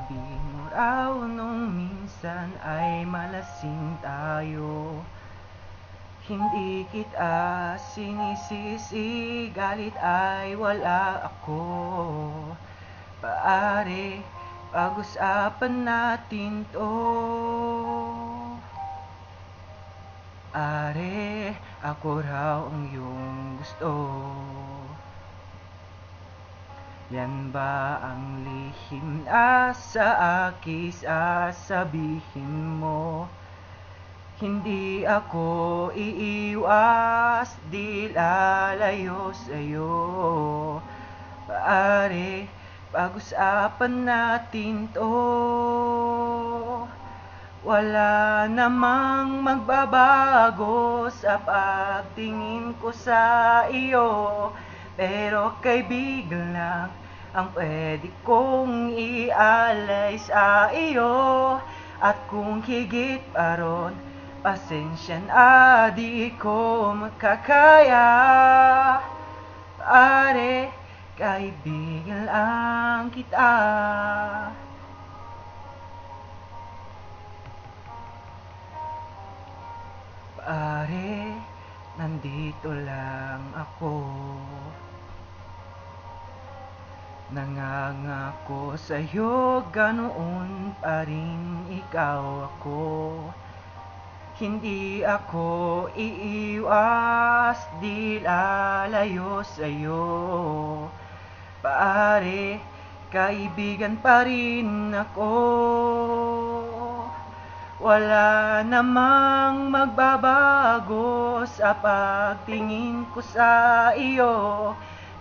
Sabi mo raw nung minsan ay malasing tayo. Hindi kita sinisisi, galit ay wala ako. Paari, pag-usapan natin to. Are, ako raw ang iyong gusto. Yan ba ang lihim na sa akin sasabihin mo? Hindi ako iiwas, di lalayo sa'yo. Paari, pag-usapan natin to. Wala namang magbabago sa pagtingin ko sa iyo, pero kaibigan lang ang pwede kong ialay sa iyo. At kung higit pa ron, pasensya na di ko makakaya. Pare, kaibigan lang kita. Pare, nandito lang ako. Nangangako sa'yo, ganoon pa rin ikaw ako. Hindi ako iiwas, di lalayo sa'yo. Pare, kaibigan pa rin ako. Wala namang magbabago sa pagtingin ko sa iyo,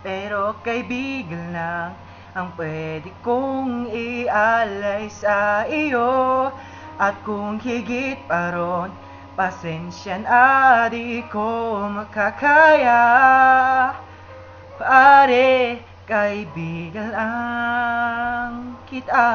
pero kaibigan lang ang pwede kong ialay sa iyo. At kung higit pa ron, pasensya na di ko makakaya. Pare, kaibigan lang kita.